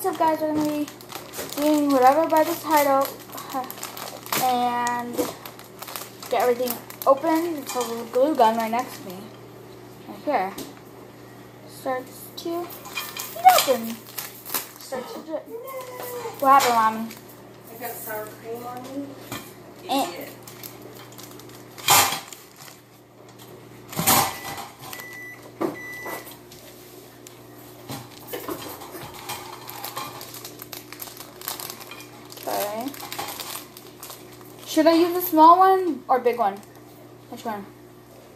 what's up, guys? We're going to be doing whatever by the title and get everything open. It's a glue gun right next to me. Right here. Starts to heat open. Starts to drip. What happened, Mommy? I got sour cream on me. And okay. Should I use a small one or big one? Which one?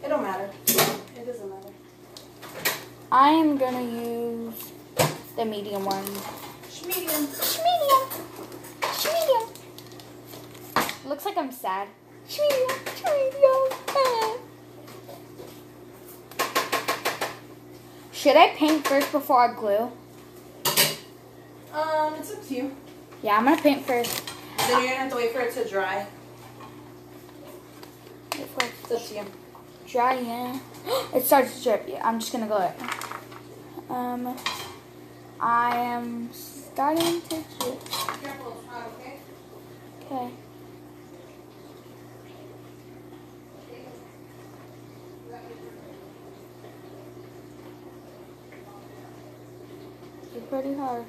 It don't matter. It doesn't matter. I am gonna use the medium one. Medium. Medium. Medium. Looks like I'm sad. Medium. Should I paint first before I glue? It's up to you. Yeah, I'm gonna paint first. Then you're gonna have to wait for it to dry. Wait for it It's up to you. to dry in. It starts to drip. Yeah, I'm just gonna glue it. I am starting to drip. Careful, it's hot, okay? Okay. It's pretty hard.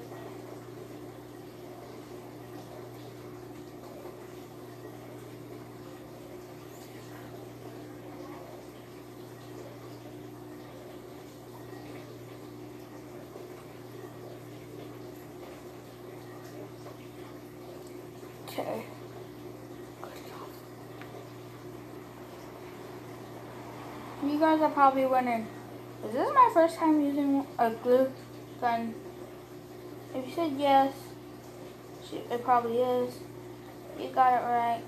Okay. You guys are probably wondering, is this my first time using a glue gun? If you said yes, it probably is. You got it right.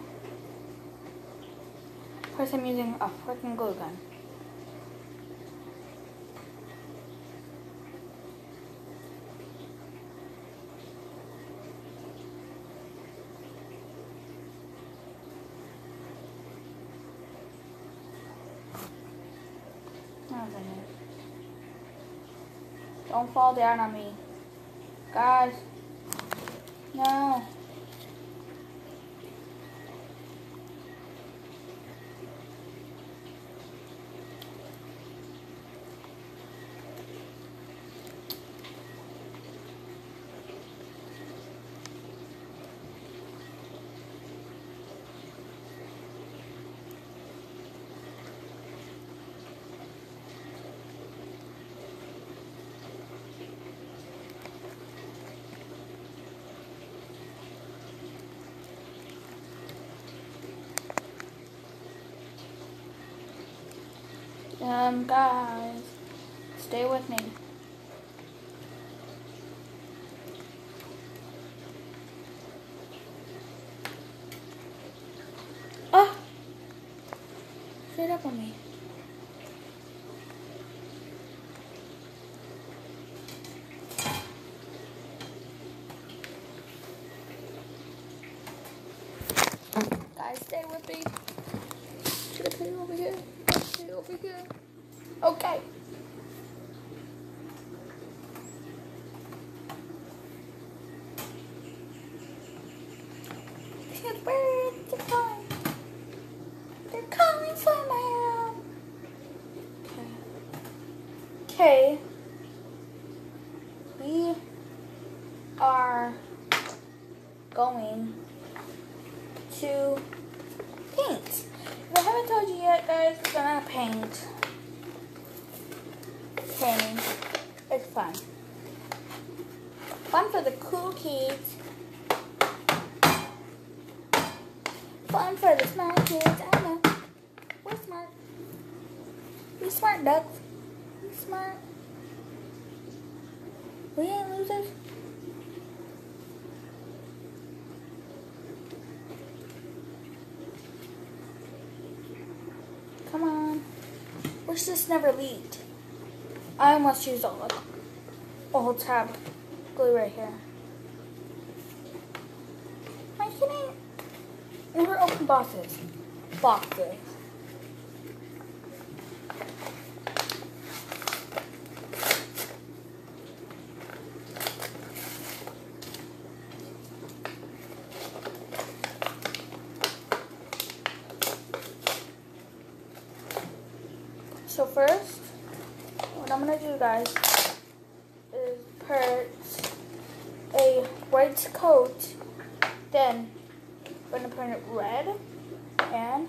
First time using a freaking glue gun. Oh goodness. Don't fall down on me. Guys. No. Guys, stay with me. Oh! Straight up on me. Guys, stay with me. Should I put it over here? Put it over here. Okay. The birds are calling. They're calling for my help. Okay. We are going to paint. If I haven't told you yet, guys, we're gonna paint. Painting. It's fun. Fun for the cool kids. Fun for the smart kids. I know. We're smart. We smart ducks. We smart. We ain't losers. Come on. Wish this never leaked. I almost used all of a whole tab glue right here. Am I kidding? Never open boxes. Boxes. guys is put a white coat, then we're going to put it red and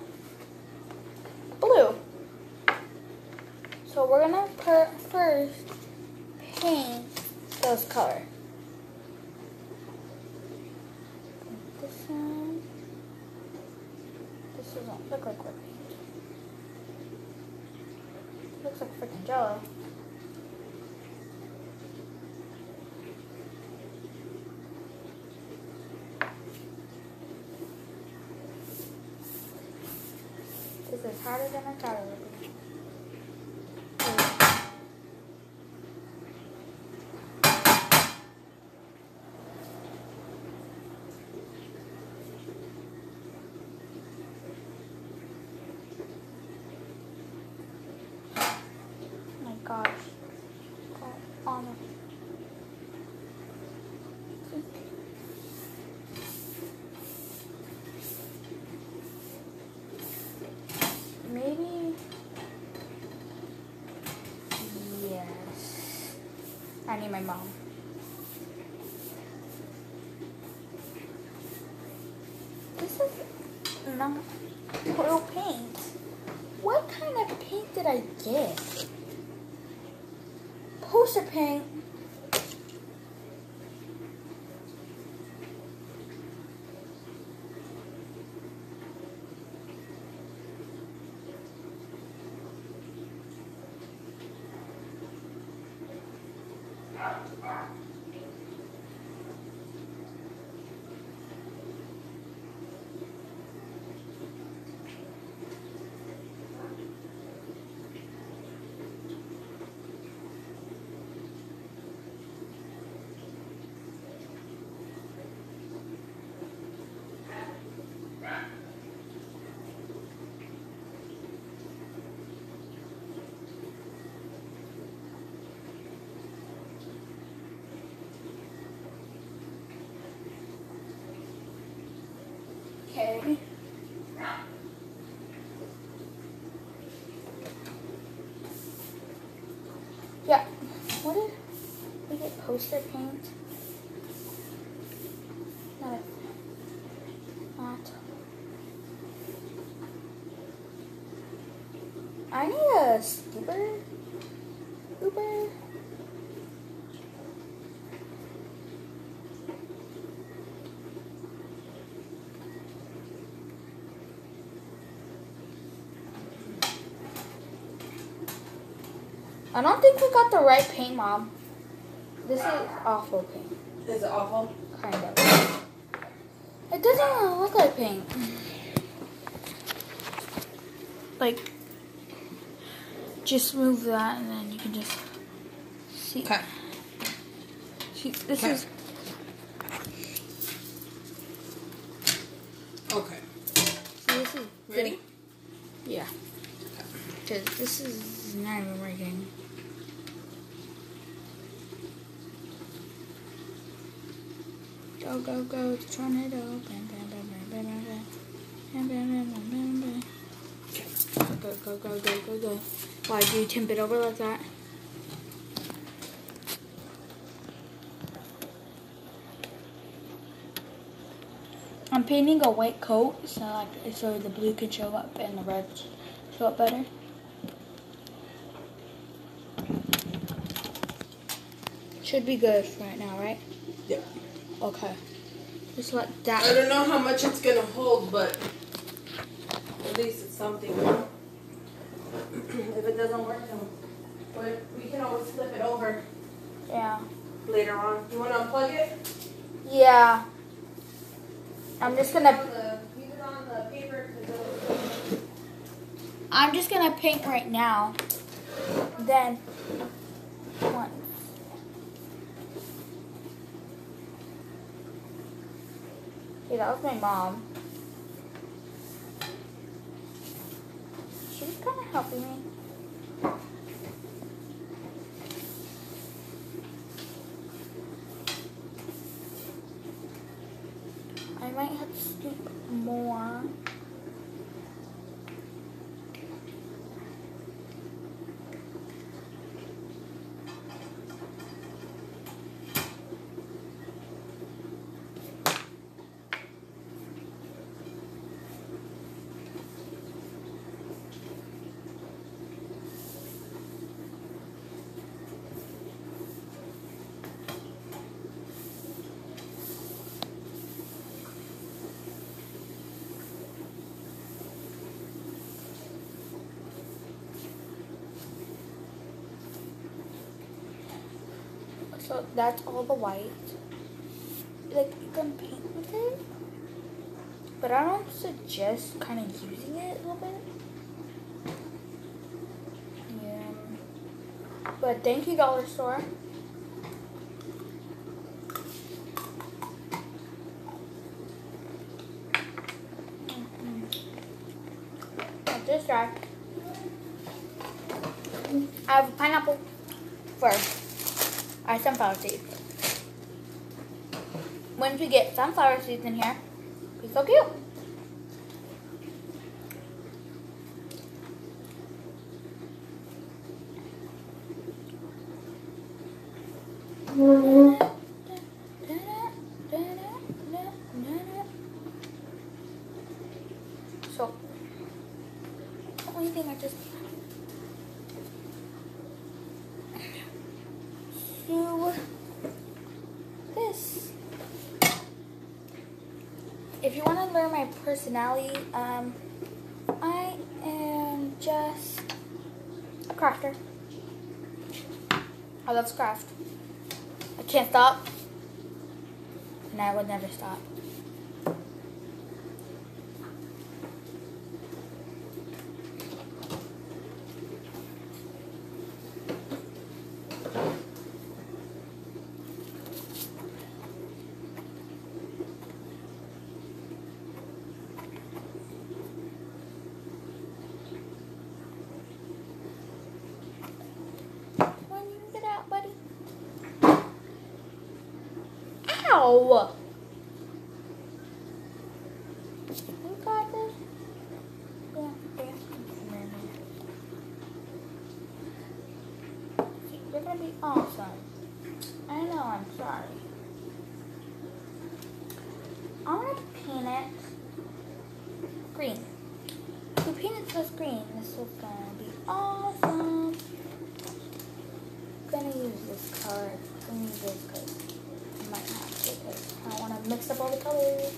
blue. So we're going to first paint those colors. This one. This doesn't look like red paint. It looks like freaking Jello. This is harder than I thought it would be. Gosh. On maybe yes. I need my mom. This is not oil paint. What kind of paint did I get? Poster paint. Okay. Yeah. What did we get? Poster paint? Not. I need a scooper. Uber. I don't think we got the right paint, Mom. This is awful paint. Is it awful? Kind of. It doesn't even look like paint. Like, just move that and then you can just see. Okay. See, this is. Okay. See, this is. Ready? Yeah. Because this is not even working. Go, go, go, tornado. Bam, bam, bam, bam, bam, bam, bam. Bam, bam, bam, bam, bam, bam. Go, go, go, go, go, go. Why do you tip it over like that? I'm painting a white coat so the blue can show up and the red show up better. Should be good for right now, right? Yeah. Okay. Just let that. I don't know how much it's gonna hold, but at least it's something. If it doesn't work, then we can always flip it over. Yeah. Later on. You want to unplug it? Yeah. I'm just gonna. Leave it on the paper. I'm just gonna paint right now. Then once. Okay, that was my mom. She was kind of helping me. I might have to scoop more. So that's all the white. Like, you can paint with it, but I don't suggest kind of using it a little bit. Yeah. But thank you, dollar store. This dry. I have a pineapple first. I have sunflower seeds. Once we get sunflower seeds in here, it'll be so cute. So, the only thing I just do this. If you want to learn my personality, I am just a crafter. I love to craft. I can't stop, and I would never stop. Get out, buddy. Ow! You got this? Yeah, yeah. You're gonna be awesome. I know, I'm sorry. I'm gonna paint it green. If you paint it this green, this is gonna be awesome. I'm gonna use this color. I'm gonna use this because I might have to, because I want to mix up all the colors.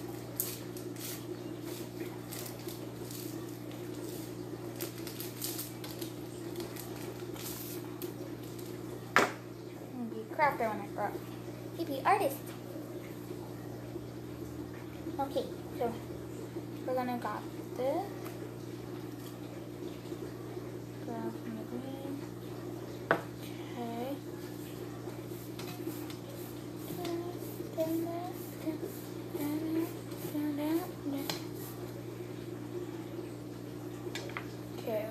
I'm gonna be a crafter when I grow up. Maybe artist. Okay, so we're gonna got this. Grab from the green. Okay. Okay.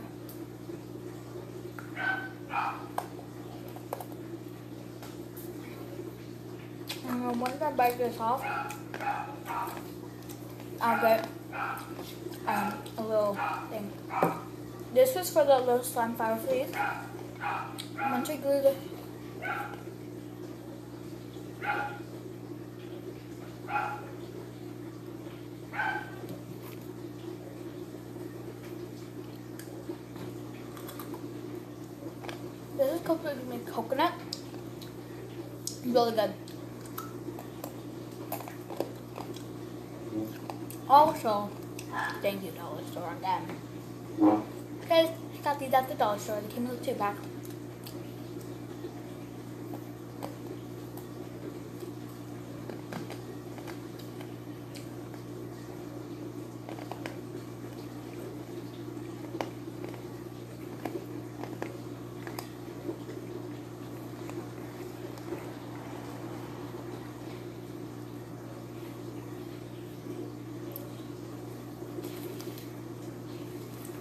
Once I bite this off, I'll get a little thing. This is for the little sunflower seeds. Once I glue the this is completely made coconut. Really good. Also, thank you, dollar store, on them. Guys, I got these at the dollar store. They came with a 2-pack.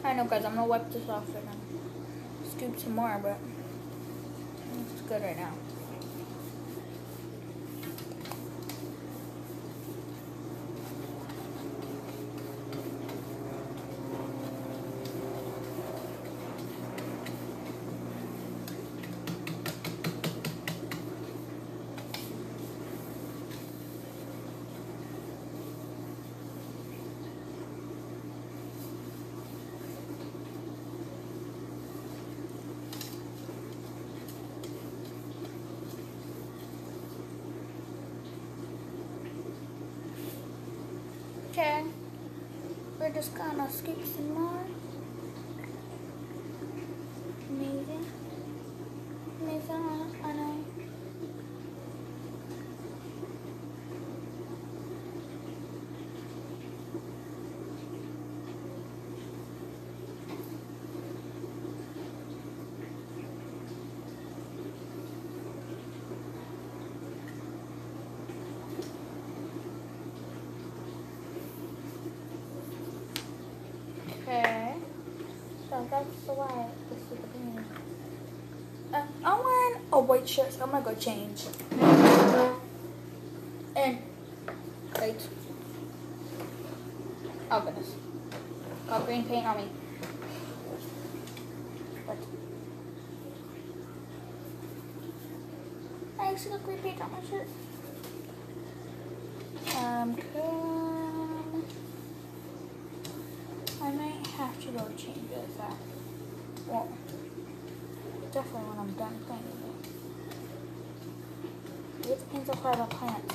I know, guys, I'm gonna wipe this off and scoop some more, but it's good right now. Okay, we're just gonna scoop some more. Amazing. Amazing, I know. that's the way. This is the bean. I want a white shirt, so I'm gonna go change. And wait. Oh goodness. Got green paint on me. But I actually got green paint on my shirt. I might have to go change it if that. Well, definitely when I'm done playing with it. It depends on where I plant.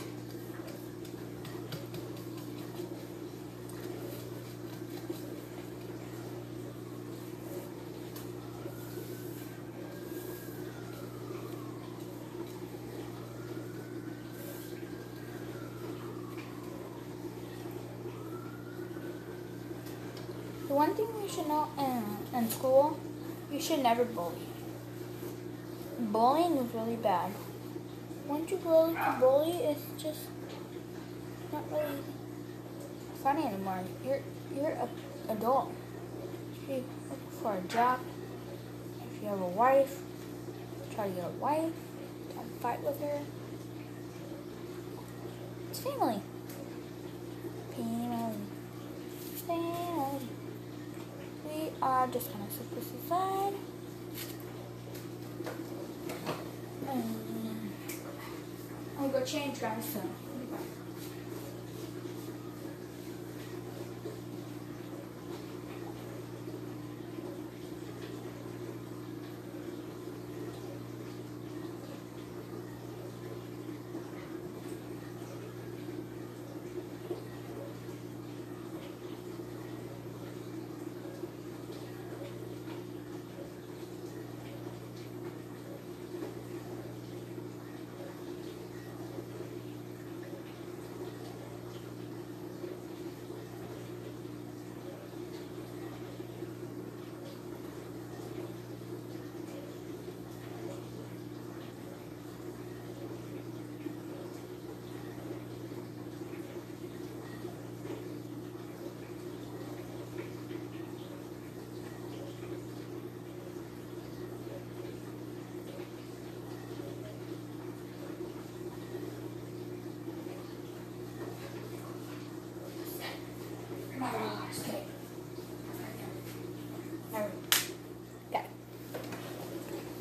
The one thing you should know in school, you should never bully. Bullying is really bad. Once you grow to bully, it's just not really funny anymore. You're an adult. If you look for a job, if you have a wife, try to get a wife, try to fight with her. It's family. Family. We are just gonna set this aside. I'm gonna go change, guys, so.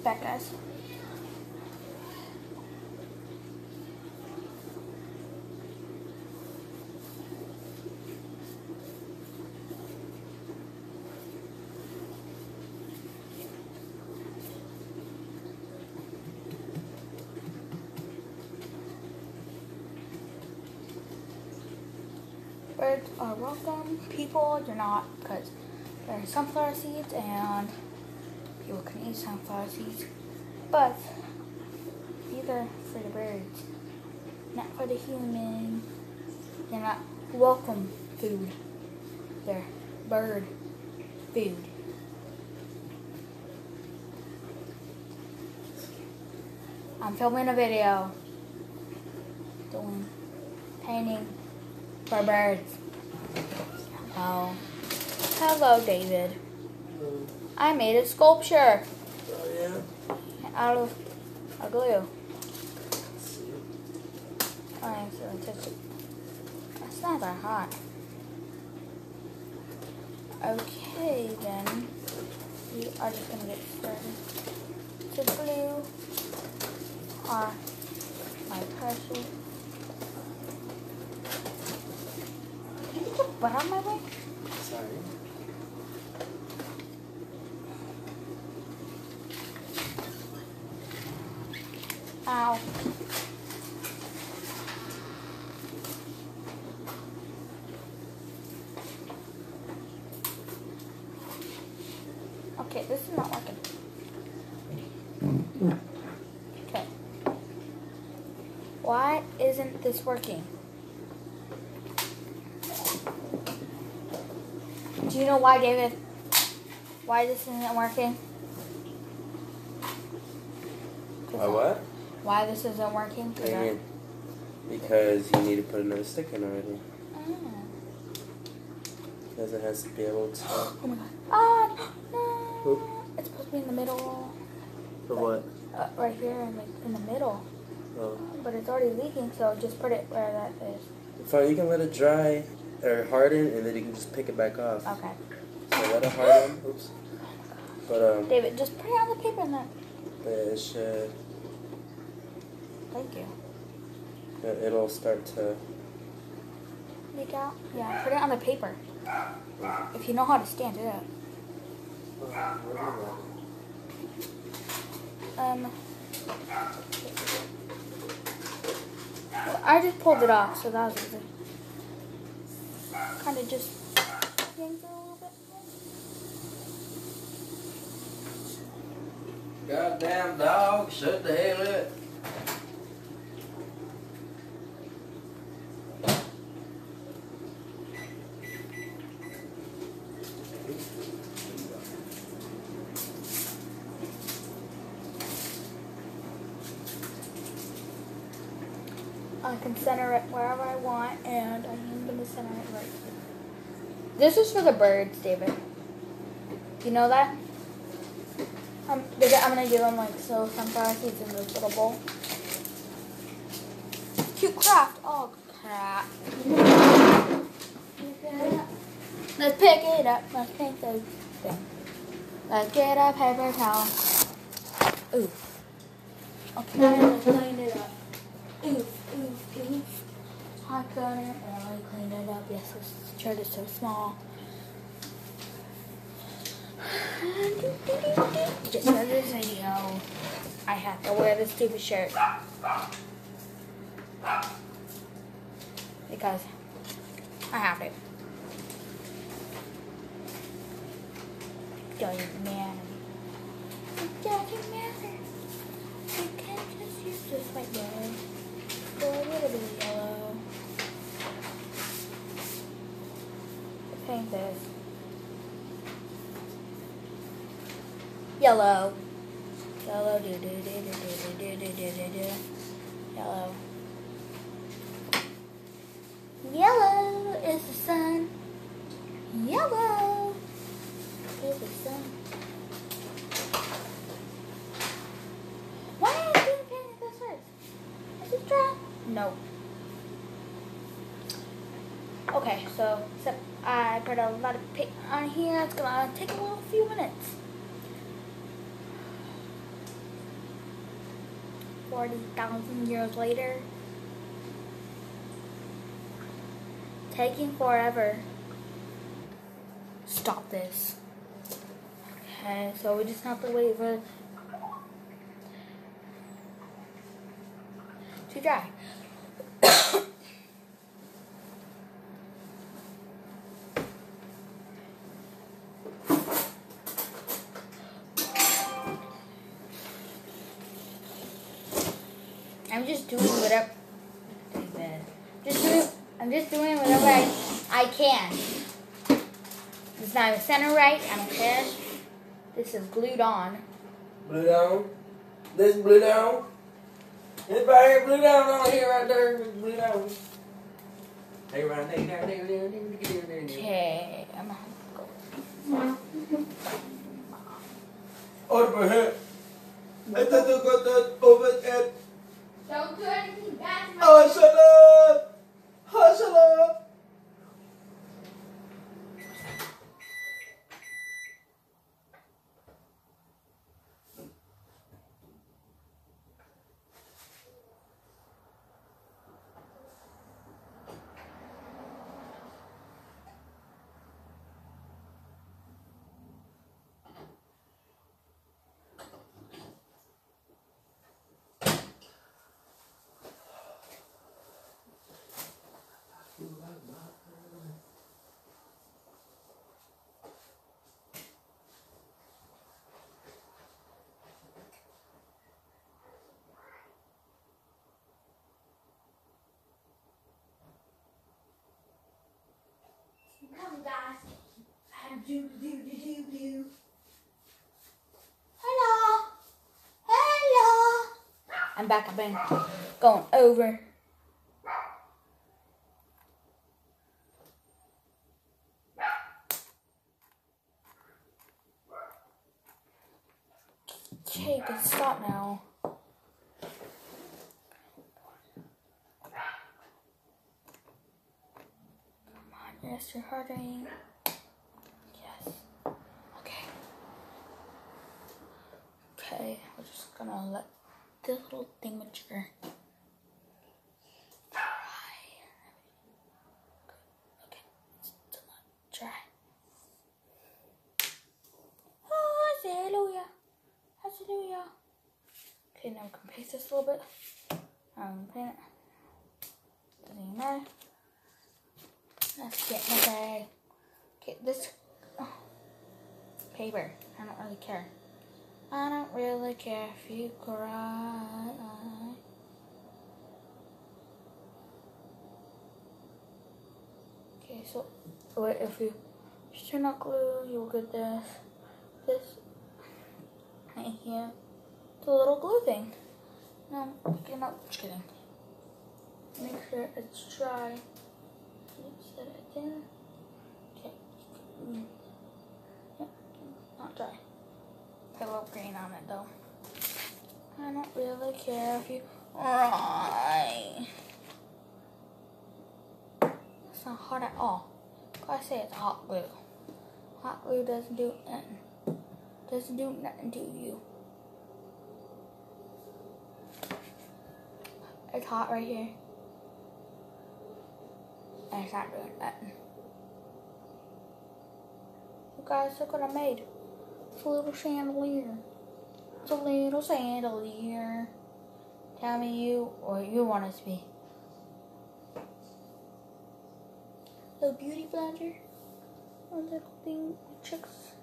Back, guys. Birds are welcome. People do not, because there are sunflower seeds and people can eat sunflower seeds, but these are for the birds, not for the humans. They're not welcome food. They're bird food. I'm filming a video doing painting for birds. Oh, hello, David. I made a sculpture. Oh yeah? Out of a glue. I accidentally touched it. That's not that hot. Okay then. We are just gonna get started. To glue my pressure. Can you get your butt on my way? Sorry. Ow. Okay, this is not working. Okay. Why isn't this working? Do you know why, David? Why this isn't working? Why what? Why this isn't working? Because you need to put another stick in already. Oh. Because it has to be able to. Oh my god. Ah, no. It's supposed to be in the middle. For what? Right here, and like in the middle. Oh. But it's already leaking, so just put it where that is. Fine, you can let it dry or harden, and then you can just pick it back off. Okay. So let it harden. Oops. But David, just put it on the paper and then. it should. Thank you. It'll start to. Leak out? Yeah, put it on the paper. If you know how to stand it up. Well, I just pulled it off, so that was easy. Kind of just yanked it a little bit. Goddamn dog, shut the hell up. I can center it wherever I want, and I'm going to center it right here. This is for the birds, David. You know that? I'm going to give them like sunflower seeds in this little bowl. Cute craft. Oh, crap. Let's pick it up. Let's paint the thing. Let's get a paper towel. Ooh. Okay, let's clean it up. Oof. I couldn't really clean it up. Yes, this shirt is so small. Just for this video, I have to wear this stupid shirt. Because I have to. Doesn't matter. It doesn't matter. You can't just use this like that. Go a little bit of yellow. Paint this. Yellow. Yellow. Yellow. Yellow is the sun. Yellow is the sun. Why are you doing painting this first? Is it dry? No. Okay, so except I put a lot of paint on here. It's gonna take a little few minutes. 40,000 years later. Taking forever. Stop this. Okay, so we just have to wait for it to dry. I'm just doing whatever. I'm just doing whatever I can. It's not center right. I don't care. This is glued on. Blue down. This blue down. This right here, blue down on here, right there. Blue down. Hey, right there. Okay, I'm gonna go. Over here. I thought you got that over there. Don't do anything bad to my Hustle up! Hustle up! Come guys. Hello. Hello. I'm back. I've been going over. Okay, good. Stop now. Come on, yes, you're hurting. Yes. Okay. Okay, we're just gonna let this little thing mature. Dry. Okay, it's still not dry. Oh, hallelujah. Hallelujah. Okay, now we can paste this a little bit. Paint it. Doesn't even matter. Let's get my bag. Okay, this paper. I don't really care. I don't really care if you cry. Okay, so wait, if you turn out glue, you'll get this right here. The little glue thing. No, okay, no, just kidding. Make sure it's dry. Set it there. Okay. Yep, not dry. Put a little green on it though. I don't really care if you right. It's not hot at all. I say it's hot glue. Hot glue doesn't do nothing. Doesn't do nothing to you. It's hot right here. And it's not doing nothing. You guys, look what I made. It's a little chandelier. It's a little chandelier. Tell me what you want it to be. Little beauty blender. A little thing with chicks.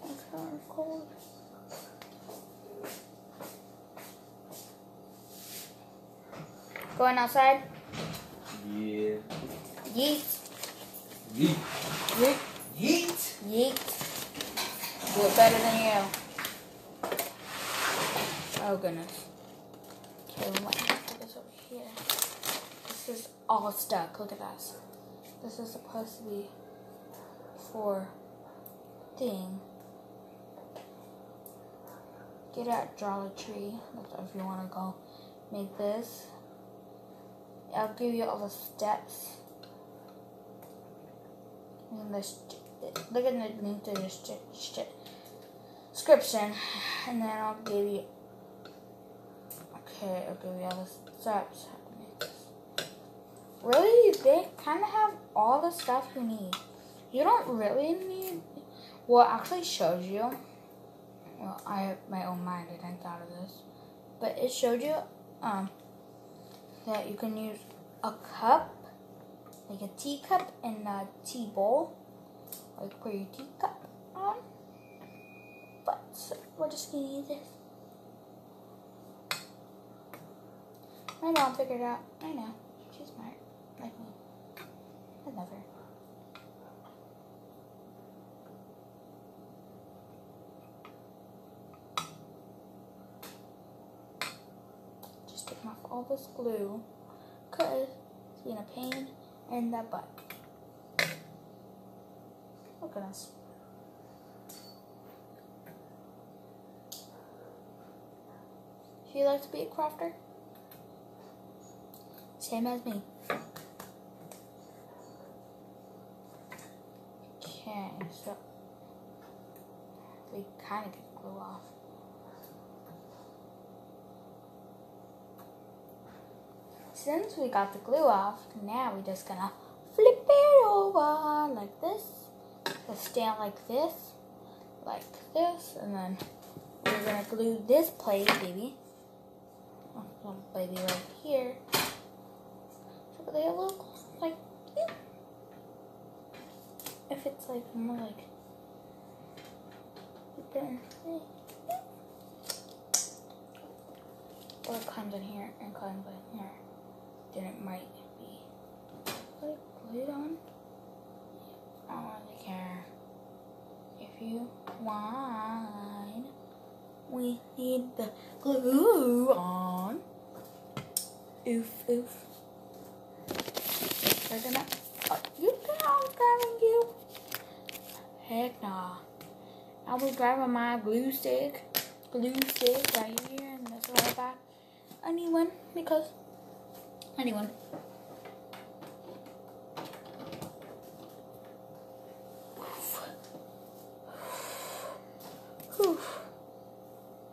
That's how it's called. Going outside? Yeah. Yeet. Yeet. Yeet. Yeet. Yeet. Do it better than you. Oh goodness. Okay, we might have to put this over here. This is all stuck. Look at this. This is supposed to be for thing. Get at Dollar Tree. If you want to go make this. I'll give you all the steps. Look at the link to the description, and then I'll give you. Okay, I'll give you all the steps. Really, they kind of have all the stuff you need. You don't really need. Well, it actually shows you. Well, I have my own mind. I didn't thought of this, but it showed you that you can use a cup, like a teacup and a tea bowl, like put your teacup on. But we're just gonna use this. My mom figured it out. I know. She's smart, like me. I love her. Just taking off all this glue, cause it's being a pain in the butt. Look at us. Do you like to be a crafter? Same as me. Okay, so we kind of get the glue off. Since we got the glue off, now we're just gonna flip it over like this. So stand like this, and then we're gonna glue this plate, baby. Little baby right here. So they look like, if it's like more like then, or it comes in here and comes in here, then it might be like glued on. I don't really care. If you want, we need the glue on. Oof, oof. They're gonna. Oh, you think I was grabbing you? Heck nah. I'll be grabbing my glue stick. glue stick right here, and this right back. Anyone, because anyone. Whew.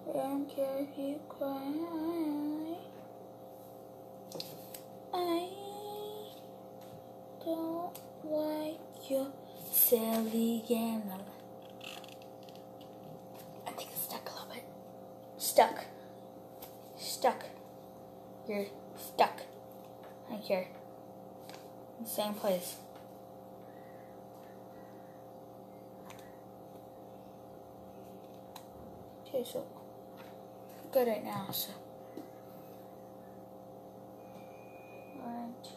I don't care if you cry. I don't like your silly game. I think it's stuck a little bit. Stuck. You're stuck. Right here. In the same place. Okay, so good right now, so. Alright.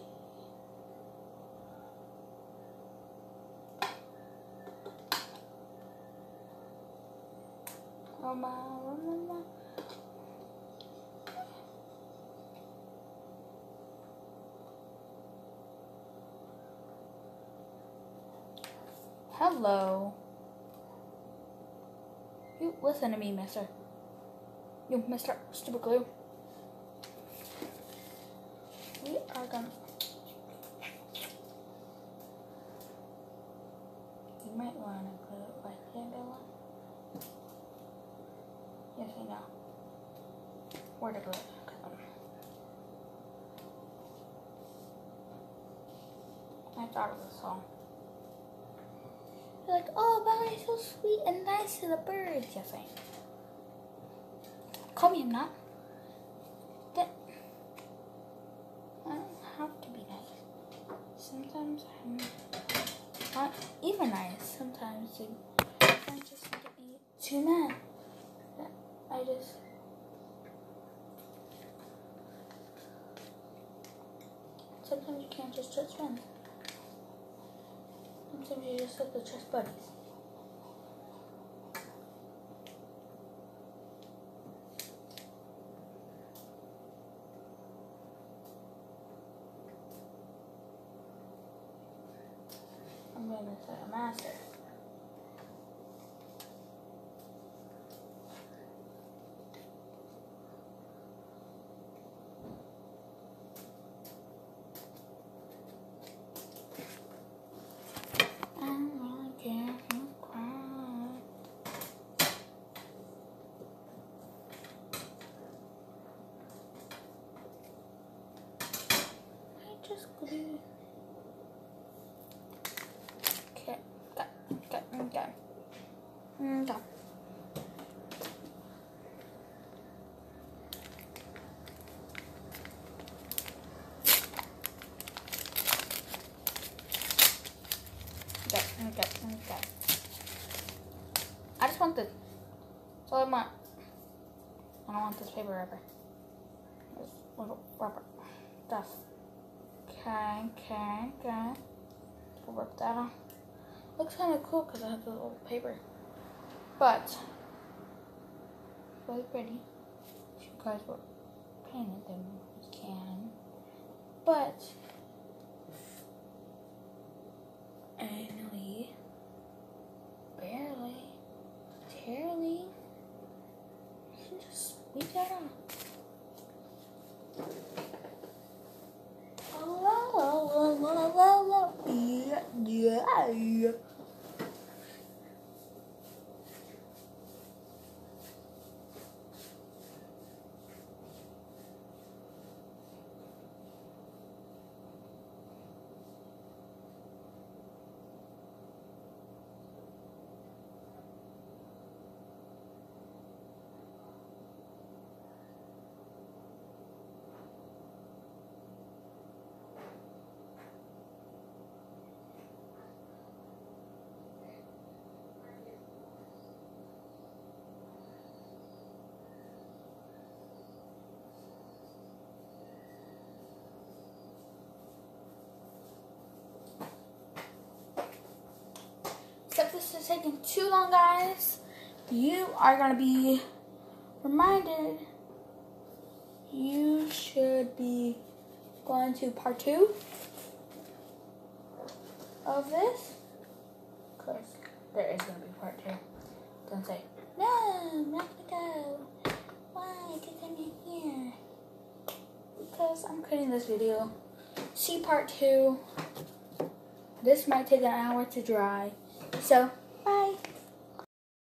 Hello. You listen to me, mister. You, Mr. Stupid Glue. We are gonna... You might want to glue it like that, Bella. Yes, I know. Where to glue it. I thought it was a song. You're like, oh, Bella's so sweet and nice to the birds. Yes, I am. Call me, I'm not. That I don't have to be nice. Sometimes I'm not even nice. Sometimes I just get me too mad. I just sometimes you can't just trust friends. Sometimes you just have to trust buddies. I'm going to set a master. Just glue. Okay, okay. I just want this. That's all I want. I don't want this paper wrapper. This little rubber stuff. Okay. We'll rip that off. Looks kind of cool because I have the little paper. But, really pretty. If you guys were paint it, then you can. But, annually, barely, terribly, you can just sweep that off. Yeah. If this is taking too long, guys, you are going to be reminded you should be going to part 2 of this, because there is going to be part 2. Don't say, no, I'm not going to go. because I'm cutting this video. See part 2. This might take an hour to dry. So, bye.